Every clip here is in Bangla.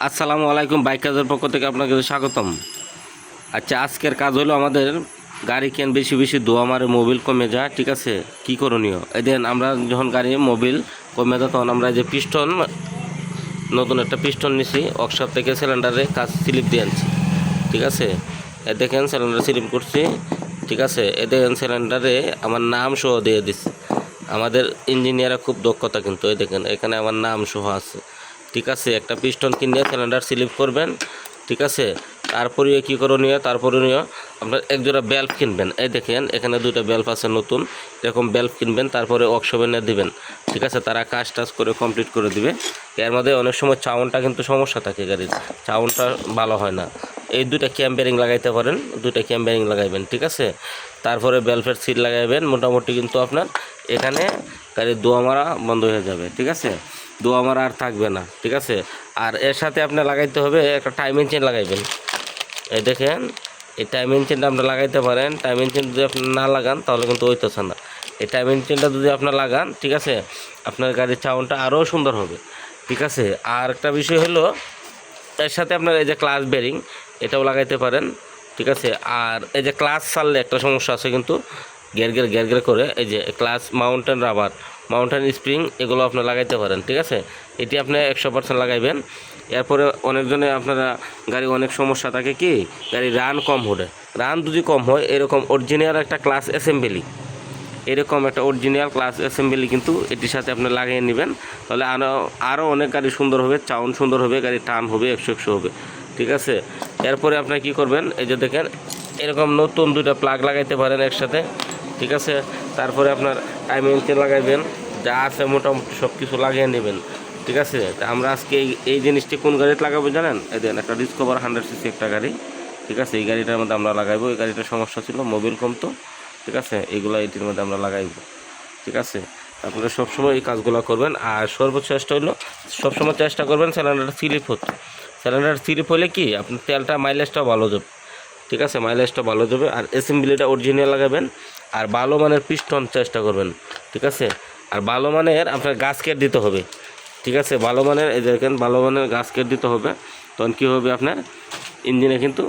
আসসালামু আলাইকুম, বাইক কাজের পক্ষ থেকে আপনাকে স্বাগতম। আচ্ছা, আজকের কাজ হলো আমাদের গাড়ি কেন বেশি বেশি ধোয়া মারে, মোবিল কমে যায়, ঠিক আছে? কি করণীয়? এই দেন, আমরা যখন গাড়ি মোবিল কমে যায় তখন আমরা যে পিস্টন, নতুন একটা পিস্টন নিছি ওয়ার্কশপ থেকে, সিলিন্ডারে কাজ স্লিপ দিয়ে আনছি, ঠিক আছে? এ দেখেন সিলিন্ডার স্লিপ করছি, ঠিক আছে? এ দেখেন সিলিন্ডারে আমার নাম সহ দিয়ে দিচ্ছে। আমাদের ইঞ্জিনিয়াররা খুব দক্ষতা, কিন্তু এই দেখেন এখানে আমার নাম সহ আছে, ঠিক আছে? একটা পিস্টন কিনে সিলিন্ডার স্লিপ করবেন, ঠিক আছে? তারপরে কী করণীয়? আপনার একজোড়া বেল্ট কিনবেন। এই দেখেন এখানে দুইটা বেল্ট আছে নতুন, এরকম বেল্ট কিনবেন, তারপরে ওয়ার্কশপে নিয়ে দিবেন, ঠিক আছে? তারা কাজ টাজ করে কমপ্লিট করে দিবে। এর মধ্যে অনেক সময় চাউনটা কিন্তু সমস্যা থাকে, গাড়ির চাউনটা ভালো হয় না। এই দুইটা ক্যাম বেরিং লাগাইতে পারেন, দুইটা ক্যাম বেরিং লাগাইবেন, ঠিক আছে? তারপরে বেলফের সিট লাগাইবেন। মোটামুটি কিন্তু আপনার এখানে গাড়ির দোয়া মারা বন্ধ হয়ে যাবে, ঠিক আছে? দোয়া মারা আর থাকবে না, ঠিক আছে? আর এর সাথে আপনার লাগাইতে হবে একটা টাইমিং চেন লাগাইবেন। এই দেখেন এই টাইমিং চেনটা আপনার লাগাইতে পারেন। টাইমিং চেন যদি আপনি না লাগান তাহলে কিন্তু হইতেছে না। এই টাইমিং চেনটা যদি আপনার লাগান, ঠিক আছে, আপনার গাড়ির সাউন্ডটা আরও সুন্দর হবে, ঠিক আছে? আর একটা বিষয় হলো, এর সাথে আপনার এই যে ক্লাচ বেরিং, এটাও লাগাইতে পারেন, ঠিক আছে? আর এই যে ক্লাচ ছাড়লে একটা সমস্যা আছে কিন্তু, ঘের ঘের করে এই যে clutch mountain rubber, mountain spring, এগুলো আপনি লাগাইতে পারেন, ঠিক আছে? এটি আপনি 100% লাগাইবেন। এরপরে অনেকজনে আপনারা গাড়ি অনেক সমস্যা থাকে, কি গাড়ি রান কম হবে। রান যদি কম হয়, এরকম অরিজিনাল একটা ক্লাস অ্যাসেম্বলি, এরকম একটা অরিজিনাল ক্লাস অ্যাসেম্বলি কিন্তু এটির সাথে আপনি লাগিয়ে নেবেন। তাহলে আরও অনেক গাড়ি সুন্দর হবে, চাউন সুন্দর হবে, গাড়ি টান হবে, 100 হবে, ঠিক আছে? এরপরে আপনি কি করবেন? এই যে দেখেন এরকম নতুন দুইটা প্লাগ লাগাইতে পারেন একসাথে, ঠিক আছে? তারপরে আপনার টাইমিং চেন লাগাইবেন, যা আছে মোটামুটি সব কিছু লাগিয়ে নেবেন, ঠিক আছে? তা আমরা আজকে এই জিনিসটি কোন গাড়িতে লাগাবো জানেন? এই দেন একটা ডিসকভার 100cc একটা গাড়ি, ঠিক আছে? এই গাড়িটার মধ্যে আমরা লাগাইবো। এই গাড়িটার সমস্যা ছিল মোবিল কমতো, ঠিক আছে? এইগুলো এটির মধ্যে আমরা লাগাইব, ঠিক আছে? আপনারা সবসময় এই কাজগুলো করবেন। আর সর্বোচ্চ চেষ্টা হলো, সবসময় চেষ্টা করবেন সিলিন্ডারটা স্লিপ হতো। সিলিন্ডার স্লিপ হলে কি আপনার তেলটা মাইলেজটাও ভালো যাবে, ঠিক আছে? মাইলেজটা ভালো যাবে। আর অ্যাসেম্বলিটা অরিজিনাল লাগাবেন। আর ভালো মানের পিস্টন চেষ্টা করবেন, ঠিক আছে? আর ভালো মানের আপনার গাস্কেট দিতে হবে, ঠিক আছে? ভালো মানের, এই দেখেন ভালো মানের গাস্কেট দিতে হবে। তখন কী হবে? আপনার ইঞ্জিনে কিন্তু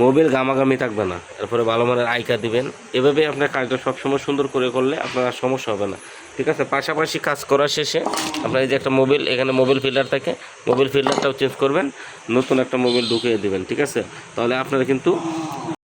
মোবিল গামাগামি থাকবে না। এরপরে ভালো মানের আইকা দিবেন। এভাবে আপনার কাজটা সবসময় সুন্দর করে করলে আপনার আর সমস্যা হবে না, ঠিক আছে? পাশাপাশি কাজ করার শেষে আপনার এই যে একটা মোবিল, এখানে মোবিল ফিল্টার থাকে, মোবিল ফিল্টারটাও চেঞ্জ করবেন, নতুন একটা মোবিল ঢুকিয়ে দেবেন, ঠিক আছে? তাহলে আপনারা কিন্তু